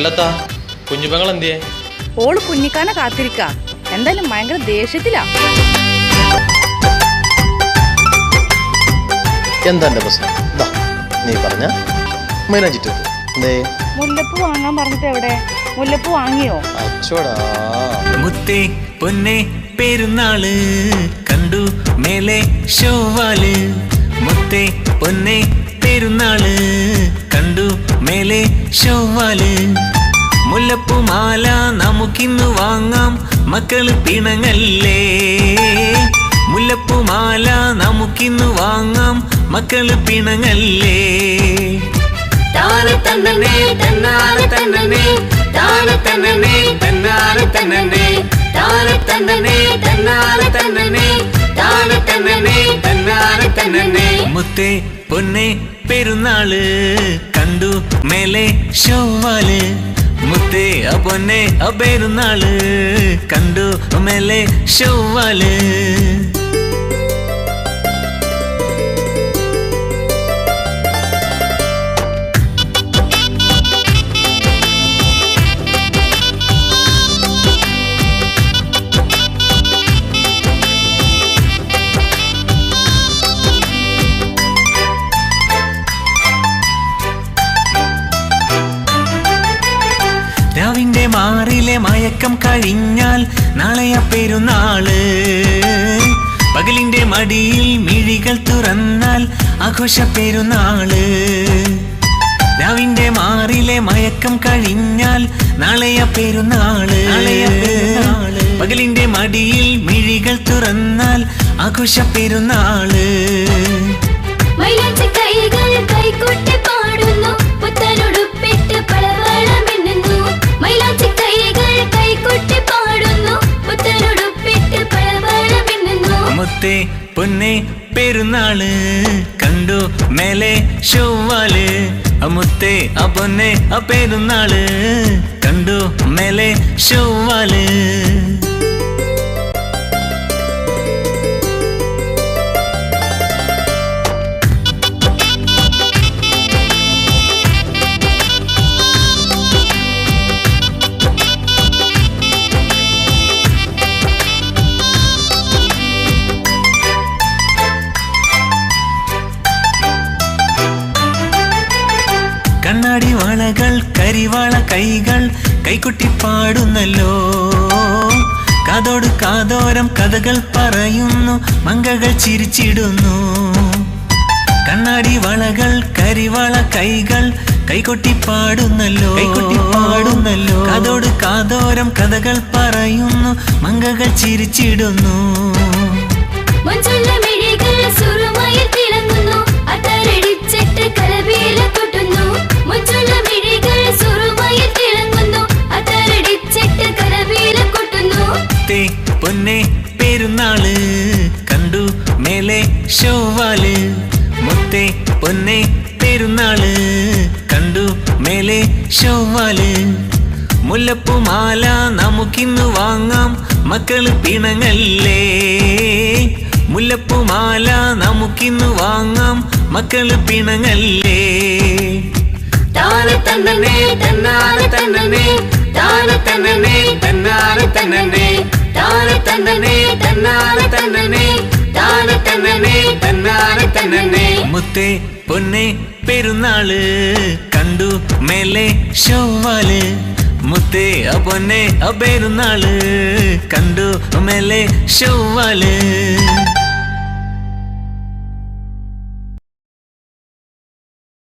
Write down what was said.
അല്ലത്താ കുഞ്ഞുപെങ്ങൾ എന്തിയെ? ഓള് കുഞ്ഞിക്കാനെ കാത്തിരിക്ക. എന്തായാലും ഭയങ്കര ദേഷ്യത്തിലാ. എന്താ എന്റെ പ്രശ്നം? നീ പറഞ്ഞ മൈലാഞ്ചിട്ട് എന്തേ? മുല്ലപ്പൂ വാങ്ങാൻ പറഞ്ഞിട്ട് എവിടെ? മുല്ലപ്പൂ വാങ്ങിയോ? അച്ചോടാ മുത്തേ പൊന്നെ പെരുന്നാള് കണ്ടു മേലെ ഷോവാല്. മുത്തേ പൊന്നെ പെരുന്നാള് കണ്ടു മേലെ ഷോവാല്. മുല്ലപ്പൂമാല നമുക്കിന്ന് വാങ്ങാം, മക്കള് പിണങ്ങല്ലേ. മുല്ലപ്പൂമാല നമുക്കിന്ന് വാങ്ങാം, മക്കള് പിണങ്ങല്ലേ. താനെ തന്നെ തന്നാലെ തന്നെ, താനെ തന്നെ തന്നാലെ തന്നെ, താനെ തന്നെ തന്നാലെ തന്നെ, താനെ തന്നെ തന്നാലെ തന്നെ. മുത്തേ പൊന്നെ പെരുന്നാള് കണ്ടു മേലെ ഷോവാല്. മുത്തേ പൊന്നെ പെരുന്നാള് കണ്ടു മേലെ ഷോവാല്. രാവിന്റെ മാറിലെ മയക്കം കഴിഞ്ഞാൽ നാളെയ പെരുന്നാള്. പകലിന്റെ മടിയിൽ മിഴികൾ തുറന്നാൽ ആഘോഷ പെരുന്നാള്. രാവിന്റെ മാറിലെ മയക്കം കഴിഞ്ഞാൽ നാളെയ പെരുന്നാള്. പകലിന്റെ മടിയിൽ മിഴികൾ തുറന്നാൽ ആഘോഷ പെരുന്നാള്. കൈകൊട്ടി പാടുന്നു, പുത്തനുടുപ്പിട്ട് പളവളമിന്നുന്നു. മൈലാഞ്ചി കൈകൾ കൈകൊട്ടി പാടുന്നു, പുത്തനുടുപ്പിട്ട് പളവളമിന്നുന്നു. മുത്തേ പൊന്നെ പെരുന്നാള് കണ്ടു മേലെ ഷോവാല്. മുത്തേ പൊന്നെ പെരുന്നാള് കണ്ടു മേലെ ഷോവാല്. കണ്ണാടി വളകൾ കരിവാള കൈകൾ കൈകൊട്ടി പാടുന്നല്ലോ. കാതോട് കാതോരം കഥകൾ പറയുന്നു, മങ്കകൾ ചിരിച്ചിടുന്നു. കണ്ണാടി വളകൾ കരിവാള കൈകൾ കൈകൊട്ടി പാടുന്നല്ലോ. കാതോട് കാതോരം കഥകൾ പറയുന്നു, മങ്കകൾ ചിരിച്ചിടുന്നു. സുറുമയിൽ തിളങ്ങുന്നു, അതരടിച്ചിട്ട് കലവേല കൊട്ടുന്നു. മുഞ്ചുള്ള മിഴികൾ സുറുമയിൽ തിളങ്ങുന്നു, അതരടിച്ചിട്ട് കലവേല കൊട്ടുന്നു. മുത്തേ പൊന്നെ പെരുന്നാള് കണ്ടു മേലെ ഷോവാല്. മുത്തേ പൊന്നെ പെരുന്നാള് കണ്ടു മേലെ ഷോവാല്. മുല്ലപ്പൂമാല നമുക്കിന്ന് വാങ്ങാം, മക്കള് പിണങ്ങല്ലേ. മുല്ലപ്പൂമാല നമുക്കിന്ന് വാങ്ങാം, മക്കള് പിണങ്ങല്ലേ. താനെ തന്നെ തന്നാലെ തന്നെ, താനെ തന്നെ തന്നാലെ തന്നെ, താനെ തന്നെ തന്നാലെ തന്നെ, താനെ തന്നെ തന്നാലെ തന്നെ. മുത്തേ പൊന്നെ പെരുന്നാള് കണ്ടു മേലെ ഷോവാല്. മുത്തേ പൊന്നെ പെരുന്നാള് കണ്ടു മേലെ ഷോവാല്.